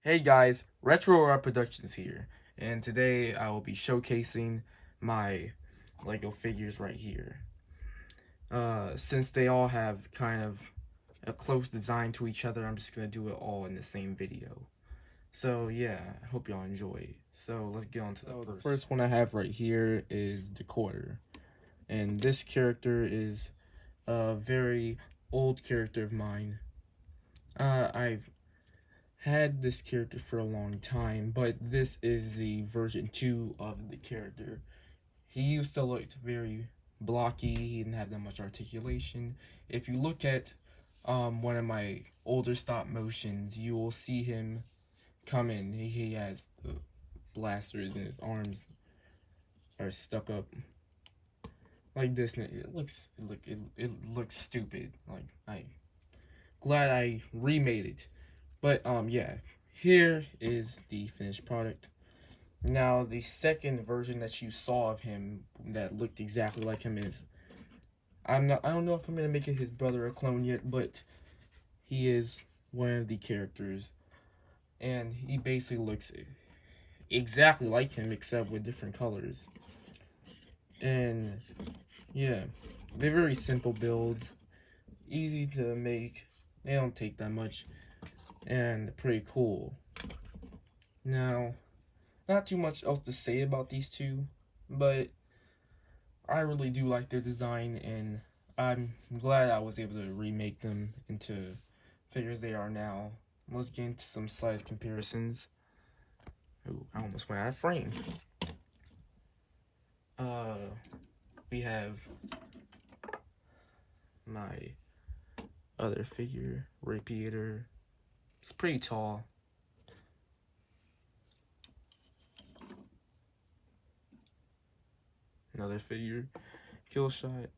Hey guys, Retro Art Productions here, and today I will be showcasing my Lego figures right here. Since they all have kind of a close design to each other, I'm just gonna do it all in the same video. So yeah, I hope y'all enjoy. So let's get on to the first one I have right here is Decorder, and this character is a very old character of mine. I've had this character for a long time, but this is the version 2 of the character. He used to look very blocky, he didn't have that much articulation. If you look at one of my older stop motions, you will see him come in. He has the blasters and his arms are stuck up like this. And it looks stupid. Like I glad I remade it. But yeah, here is the finished product. Now the second version that you saw of him that looked exactly like him is I don't know if I'm gonna make it his brother or clone yet, but he is one of the characters, and he basically looks exactly like him except with different colors. And yeah, they're very simple builds, easy to make. They don't take that much, and pretty cool. Now, not too much else to say about these two, but I really do like their design, and I'm glad I was able to remake them into figures they are now. Let's get into some size comparisons. Ooh, I almost went out of frame. Uh, we have my other figure, Radiator. It's pretty tall. Another figure, Kill Shot.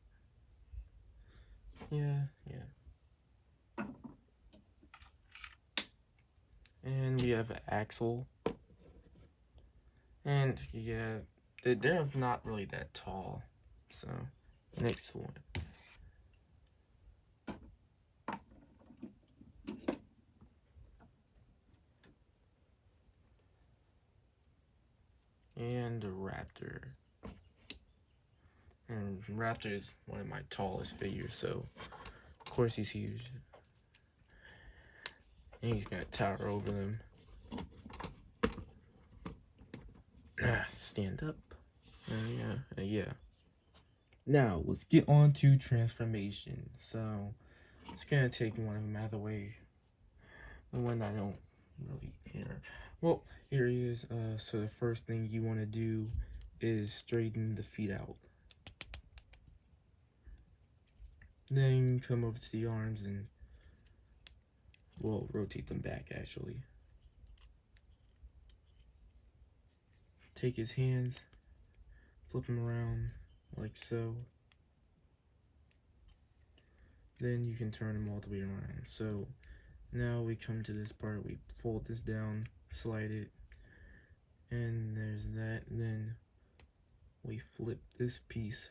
Yeah. And we have Axel. And yeah, they're not really that tall. So, next one. And the Raptor. And Raptor is one of my tallest figures, so of course he's huge. And he's gonna tower over them. Stand up. Yeah. Now, let's get on to transformation. So, it's gonna take one of them out of the way. The one I don't really care. Well, here he is. So the first thing you want to do is straighten the feet out. Then come over to the arms and, well, rotate them back actually. Take his hands, flip them around like so. Then you can turn them all the way around. So now we come to this part, we fold this down, slide it, and there's that. Then we flip this piece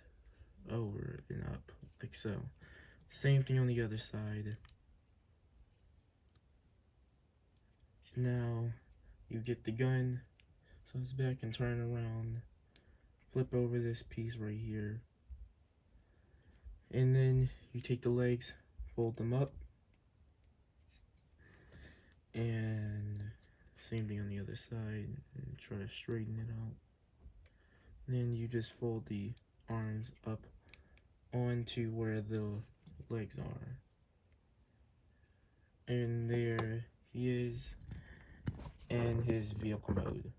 over and up like so. Same thing on the other side. Now you get the gun, so it's back and turn around, flip over this piece right here, and then you take the legs, fold them up, and same thing on the other side, and try to straighten it out. Then you just fold the arms up onto where the legs are, and there he is in his vehicle mode.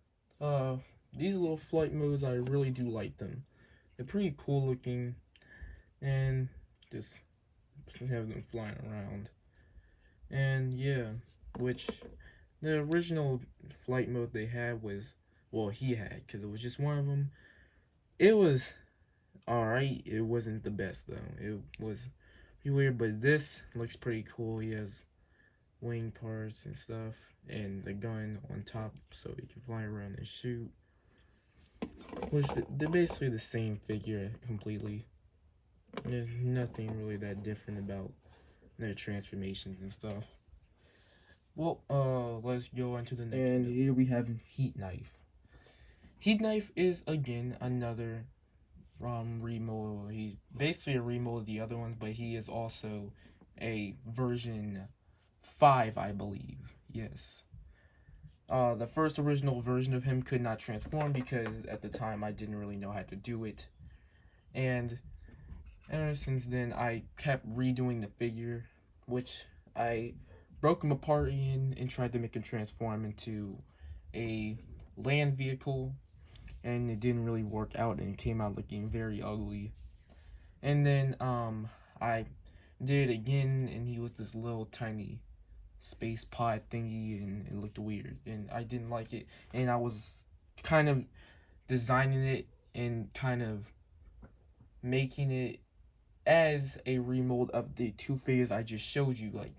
These little flight modes, I really do like them. They're pretty cool looking, and just have them flying around. And yeah, which the original flight mode they had was, well, he had, because it was just one of them. It was alright. It wasn't the best though. It was pretty weird, but this looks pretty cool. He has wing parts and stuff, and the gun on top so he can fly around and shoot. Which they're basically the same figure completely. There's nothing really that different about their transformations and stuff. Well, let's go into the next. And here we have Heat Knife. Heat Knife is again another remold. He's basically a remold of the other ones, but he is also a version 5, I believe. Yes. The first original version of him could not transform because at the time I didn't really know how to do it. And ever since then, I kept redoing the figure, which I broke him apart in and tried to make him transform into a land vehicle, and it didn't really work out, and it came out looking very ugly. And then I did it again, and he was this little tiny space pod thingy, and it looked weird, and I didn't like it. And I was kind of designing it and kind of making it as a remold of the two figures I just showed you. Like,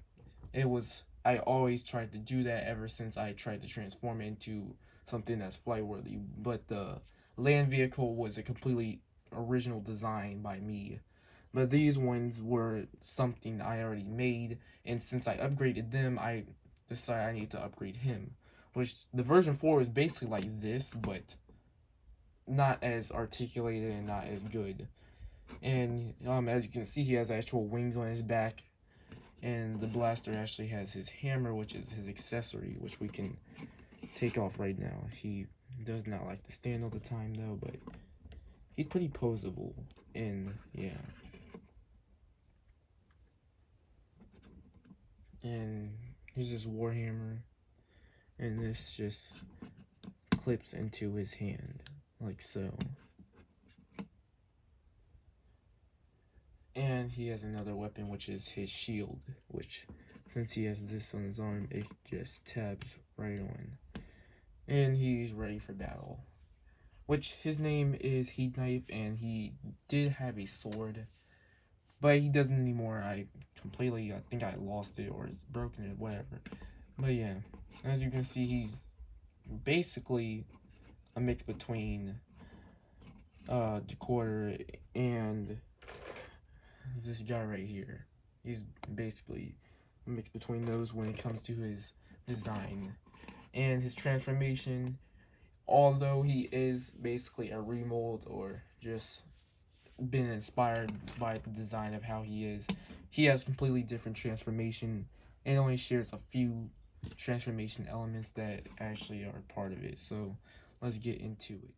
it was, I always tried to do that ever since I tried to transform it into something that's flight worthy. But the land vehicle was a completely original design by me. But these ones were something I already made, and since I upgraded them, I decided I need to upgrade him. Which the version 4 is basically like this, but not as articulated and not as good. And as you can see, he has actual wings on his back, and the blaster actually has his hammer, which is his accessory, which we can take off right now. He does not like to stand all the time though, but he's pretty posable, and yeah. And here's his warhammer, and this just clips into his hand like so. And he has another weapon, which is his shield, which, since he has this on his arm, it just tabs right on. And he's ready for battle. Which, his name is Heat Knife, and he did have a sword, but he doesn't anymore. I think I lost it, or it's broken or whatever. But yeah, as you can see, he's basically a mix between decorder and this guy right here. He's basically a mix between those when it comes to his design and his transformation. Although he is basically a remold or just been inspired by the design of how he is, he has completely different transformation and only shares a few transformation elements that actually are part of it. So let's get into it.